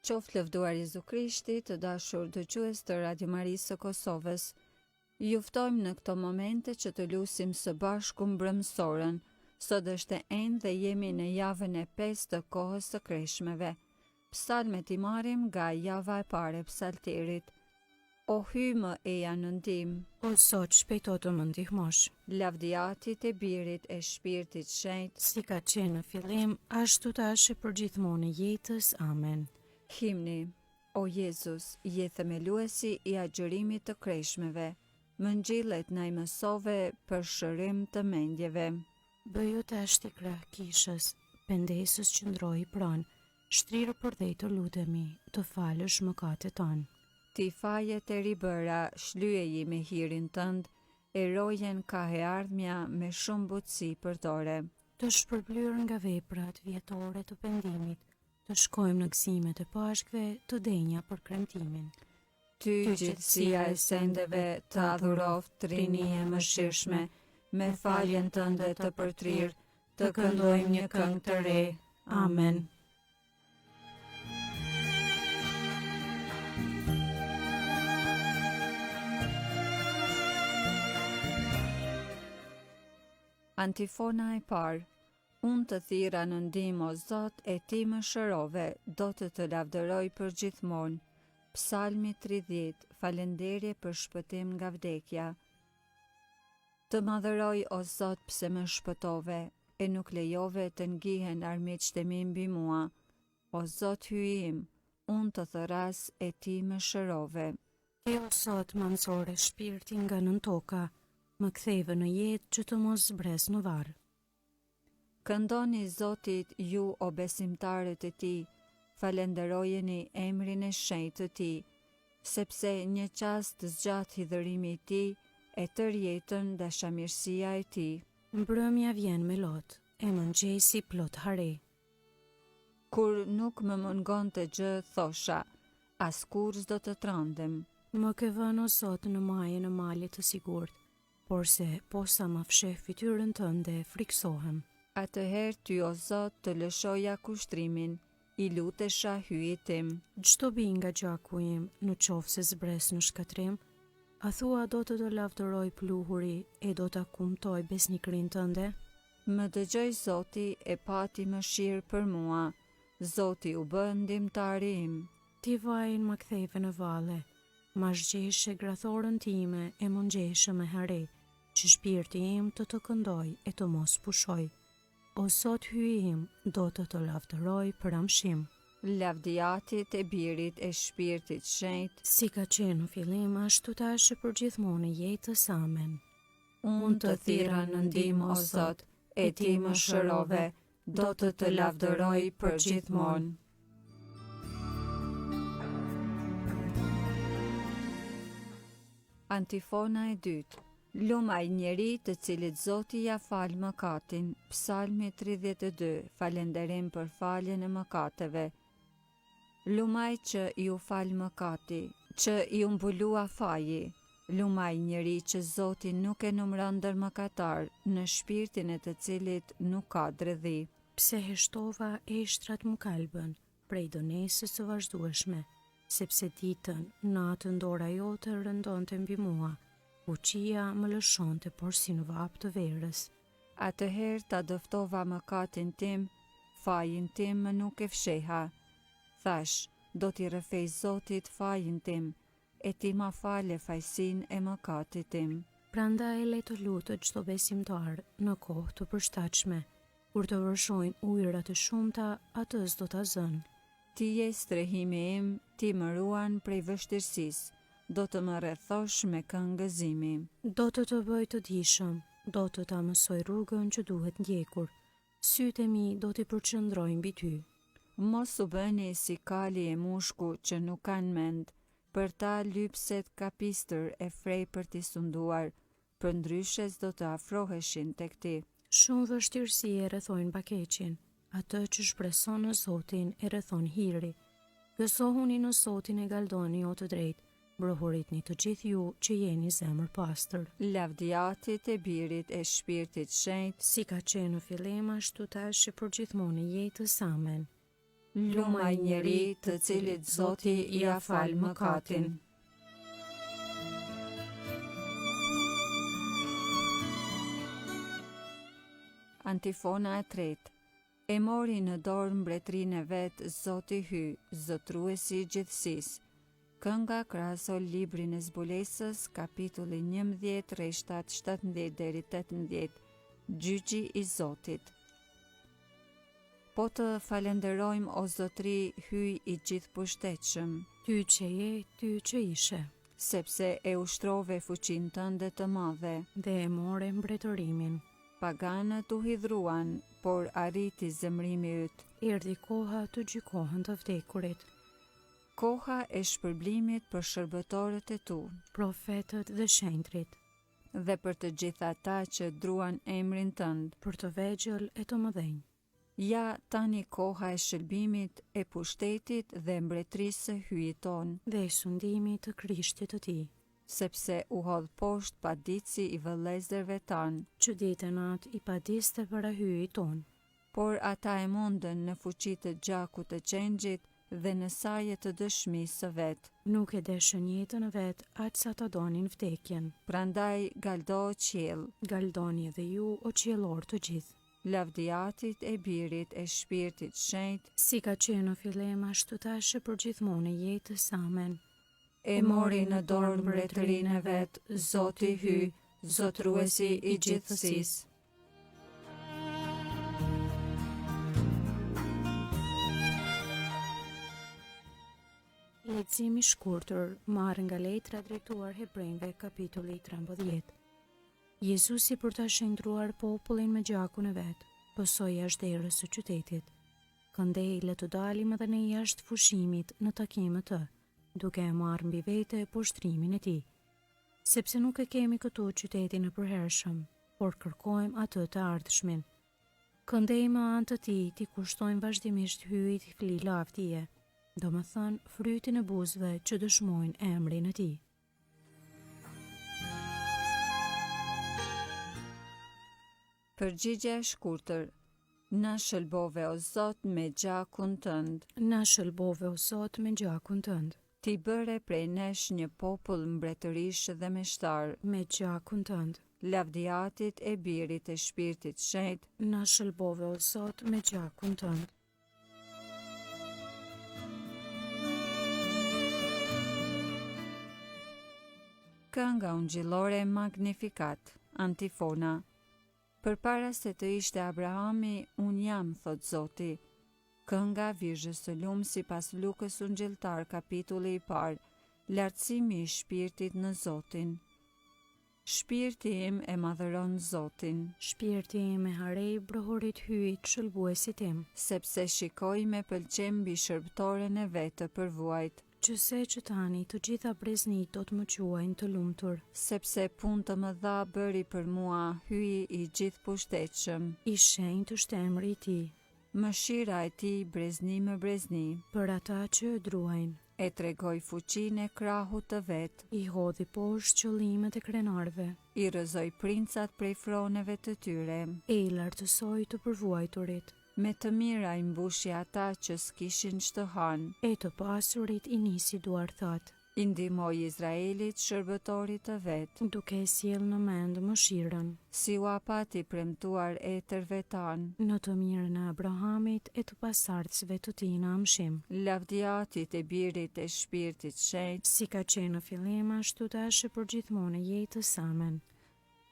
Qoftë lëvduar Jezu Krishti, të dashur dëgjues të Radio Marisë së Kosovës. Ju ftojmë në këto momente që të lusim së bashku mbrëmsorën. Sot është e enë dhe jemi në javën e 5 të kohës së kreshmeve. Psalmet i marrim nga java e parë e psalterit. O hymë eja në ndim, O Zot, shpejto të më ndihmosh. lavdiatit e Birit e Shpirtit Shenjtë, Si ka qenë në fillim, ashtu tash e përgjithmonë e jetës. Amen. himni. O Jezus, je themeluesi i agjërimit të kreshmeve, mëngjillet na i mësove për shërim të mendjeve. Bëju tash të krah kishës, pendesës që ndroi pranë, shtrirë për dhej të lutemi, të falësh mëkatet tonë. Ti fajet e ribëra, shlyeji me hirin tënd, e rojen ka he ardhmja me shumë butësi përdore. Të shpërblyer nga veprat vjetore të pendimit, të shkojmë në gëzimet e pashkve, të denja për kremtimin. Ty gjithësia e sendeve të adhuroft rini e mëshirshme, me faljen tënde të përtrir, të këndojmë një këngë të re. Amen. Antifona e parë. Unë të thira në ndim o Zot, e ti më shërove, do të lavdëroj për gjithmonë. Psalmi 30, falenderje për shpëtim nga vdekja. Të madhëroj o Zot pse më shpëtove, e nuk lejove të ngihen armiqtë mi mbi mua. O Zot hyjim, unë të thëras e ti më shërove. E o Zot, më nësore shpirtin nga nën toka, më ktheve në jetë që të mos zbres në varë. Këndoni Zotit ju o besimtarët e ti, falenderojeni emrin e shenjtë të ti, sepse një qast të zgjat hidhërimi i ti, e tër jetën dashamirësia e ti. Mbrëmja vjen me lot, e mëngjesi plot hare. Kur nuk më mungon të gjë, thosha, as kur s'do të trandem. Më ke vënë o Zot në majën e malit të sigurt, por se posa ma fsheh fytyrën tënde, friksohem. Atëherë ty o Zot të lëshoja kushtrimin, i lutesha hyjit tim. Çdo bi nga gjaku im, në qofë se zbres në shkatrim, a thua do të lavdëroj pluhuri e do të kumtoj besnikrin tënde? Më dëgjoj Zoti e pati mëshirë për mua, Zoti u bë ndihmtari im. Ti vajin më ktheve në valle, ma zgjeshe grathorën time e më ngjeshe me hare, që shpirti im të këndoj e të mos pushoj. O Zot hyjim, do të lavdëroj për amshim. Lavdiatit e Birit e Shpirtit Shenjtë, Si ka qenë në fillim, ashtu tash e përgjithmonë e jetës. Amen. unë të thira në ndim o Zot, e ti më shërove, do të lavdëroj për gjithmonë. Antifona e dytë. Lumaj njeri të cilit Zoti ja fal mëkatin. Psalmi 32, falenderim për faljen e mëkateve. Lumaj që ju fal mëkati, që ju mbulua faji. Lumaj njeri që Zoti nuk e numëron ndër mëkatar, në shpirtin e të cilit nuk ka dredhi. Pse heshtova eshtrat më kalbën, prej donesës së vazhdueshme, sepse ditën, natën dora jote rëndonte mbi mua, fuqia më lëshonte por si në vap të verës. Atëherë ta dëftova mëkatin tim, fajin tim më nuk e fsheha. Thash, do t'i rrëfej Zotit fajin tim, e ti ma fale fajsin e mëkatit tim. Prandaj le të lutet çdo besimtar në kohë të përshtatshme, kur të vërshojnë ujërat e shumta, atës do ta zënë. Ti je strehimi im, ti më ruan prej vështirësisë, do të më rrethosh me këngëzimi. Do të bëj të dishëm, do të ta mësoj rrugën që duhet ndjekur. Sytë e mi do t'i përqëndrojnë mbi ty. Mos u bëni si kali e mushku që nuk kanë mend, për ta lypset kapistër e frej për t'i sunduar, për ndryshes do të afroheshin tek ti. Shumë vështirësi e rrethojnë bakeqin, atë që shpreson në Zotin e rrethon hiri. Gëzohuni në Zotin e galdoni o të drejtë, brohuritni të gjithë ju që jeni zemër pastër. Lavdiatit e Birit e Shpirtit Shenjtë, Si ka qenë në fillim, ashtu tash e përgjithmonë e jetës. Amen. lumaj njeri të cilit Zoti ia fal mëkatin. Antifona e tretë. E mori në dorë mbretërinë e vet, Zoti hy, zotruesi i gjithësisë. Kënga krahasol librin e zbulesës, kapitulli 11, rreshtat 17 deri 18, gjyqi i Zotit. Po të falenderojmë o Zotri, hyj i gjithëpushtetshëm, Ty që je, ty që ishe, sepse e ushtrove fuqinë tënde të madhe. dhe e more mbretërimin. Paganët u hidhruan, por arriti zemrimi yt. Erdhi koha të gjykohen të vdekurit, Koha e shpërblimit për shërbëtorët e tu, profetët dhe shenjtrit, dhe për të gjithë ata që druan emrin tënd. për të vegjël e të mëdhenj. Ja tani koha e shërbimit, e pushtetit dhe mbretërisë së hyjit ton, Dhe i sundimi të Krishtit të Tij, sepse u hodh poshtë paditësi i vëllezërve tanë, që ditën atë i padiste para hyjit ton, por ata e mundën në fuqi të gjakut të qengjit dhe në saje të dëshmisë së vet. nuk e deshën jetën e vet, aq sa ta donin vdekjen. Prandaj galdo qiell, Galdoni edhe ju, o qiellor të gjithë. lavdiatit e birit e shpirtit shenjtë, Si ka qenë në fillim, ashtu tash e përgjithmonë e jetës. Amen. e mori në dorë mbretërinë e vet, Zoti hy, zotruesi i gjithësisë. Leximi i shkurtër marrë nga letra drejtuar Hebrejve, kapitulli 13. Jezusi për ta shndruar popullin me gjakun e vet, pësoi jashtë derës së qytetit. Këndej le të dalim edhe ne jashtë fushimit në takim të, duke e marrë mbi vete poshtrimin e tij. Sepse nuk e kemi këtu qytetin e përhershëm, por kërkojmë atë të ardhshmin. Këndej me anë të tij ti kushtojmë vazhdimisht hyjit i fli lavdije, do më thënë frytin e buzëve që dëshmojnë emrin e tij. Përgjigje e shkurtër. Na shëlbove o Zot me gjakun tënd. Na shëlbove o Zot me gjakun tënd, Ti bëre prej nesh një popull mbretërish dhe meshtar, me gjakun tënd. lavdiatit e birit e shpirtit shenjtë, Na shëlbove o Zot me gjakun tënd. Kënga ungjillore Magnificat, antifona. Përpara se të ishte Abrahami, unë jam, thot Zoti. Kënga Virgjës së Lumë sipas Lukës ungjilltar, kapitulli i parë, lartësimi i shpirtit në Zotin. Shpirti im e madhëron Zotin, Shpirti im e harej brohorit hyjit shëlbuesit tim, sepse shikoj me pëlqem mbi shërbëtoren e vet të përvuajt, që se që tani të gjitha breznit do të më quajnë të lumtur. sepse punë të mëdha bëri për mua, hyi i gjithëpushtetshëm. I shenjtë është emri i tij, Mëshira e tij brezni me brezni, për ata që e druajnë. e tregoj fuqinë e krahut të vet, I hodhi poshtë qëllimet e krenarve, i rrëzoj princat prej froneve të tyre, e i lartësoi të përvuajturit, me të mira i mbushi ata që s'kishin ç'të hanë, e të pasurit i nisi duar that, i ndihmoi Izraelit shërbëtorit të vet, duke e sjell në mend mëshirën, si u apati premtuar etërve tanë, në të mirën e Abrahamit e të pasardhësve të tij në amshim. lavdiatit e birit e shpirtit shenjtë, Si ka qenë në fillim, ashtu tash e përgjithmonë e jetës. Amen.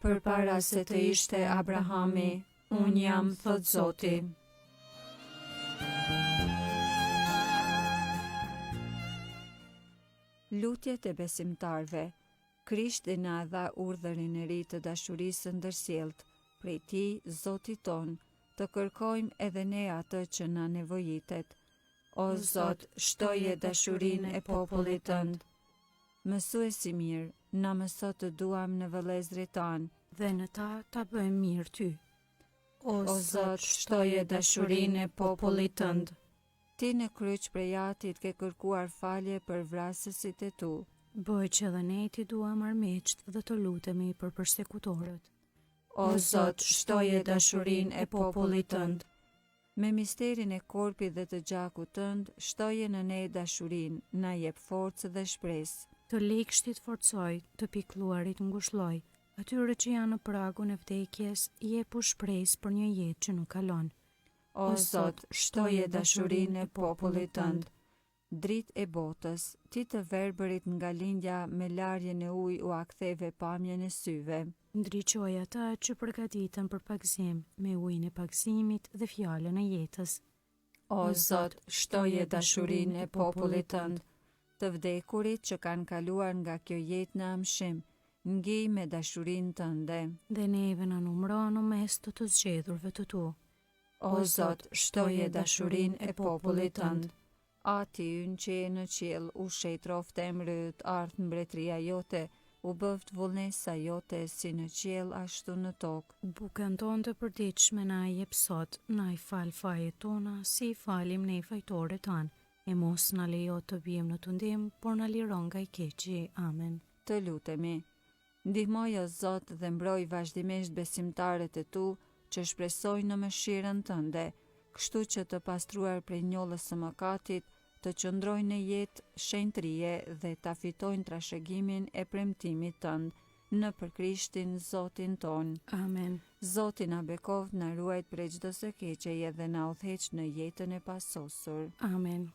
përpara se të ishte Abrahami, unë jam, thot Zoti. Lutjet e besimtarve. Krishti na dha urdhërin e ri të dashurisë ndërsjellët, prej tij, Zotit ton, të kërkojmë edhe ne atë që na nevojitet. O Zot, shtoje dashurinë e popullit tënd. Mësuesi mirë, na mëso të duam në vëllezërit tanë. Dhe në ta ta bëjmë mirë ty. O Zot, shtoje dashurinë e popullit tënd. Ti në kryq prej atit ke kërkuar falje për vrasësit e tu. Bëj që dhe ne ti duam armiqt dhe të lutemi për përsekutorët. O Zot, shtoje dashurinë e popullit tënd. Me misterin e korpit dhe të gjakut tënd, shtoje në ne dashurin, na jep forcë dhe shpresë. Të lekshtit forcoj, të pikluarit ngushlloj, atyre që janë në pragun e vdekjes, jepu shpresë për një jetë që nuk kalon. O Zot, shtoje dashurin e popullit tënd. Dritë e botës, ti të verbërit nga lindja me larjen e ujë u aktheve pamjen e syve. Ndriçoj ata që përgatiten për pagëzim, me ujin e pagëzimit dhe fjalën e jetës. O Zot, shtoje dashurin e popullit tënd. Të vdekurit që kanë kaluar nga kjo jetë në amshim, ngij me dashurin tënde. Dhe neve në numëro në mes të zgjedhurve të tu. O Zot, shtoje dashurin e popullit tënd. Ati ynë që e në qiell, u shetroft emrit, ardh mbretëria jote, u bëft vullnesa jote si në qiell ashtu në tokë. Bukën tonë të përditshme na i jep sot, na i fal fajet tona, si i falim ne fajtore tanë, e mos na lejo të bijem në tundim, por na liron nga i keqi. Amen. Të lutemi. Ndihmoj o Zot dhe mbroj vazhdimisht besimtarët e tu që shpresojnë në mëshirën tënde, kështu që të pastruar prej njollës së mëkatit, të qëndrojnë në jetë shenjtërie dhe ta fitojnë trashëgimin e premtimit tënd, në për Krishtin Zotin ton. Amen. Zoti na bekov, na ruajt prej çdo së keqeje dhe na udhëheq në jetën e pasosur. Amen.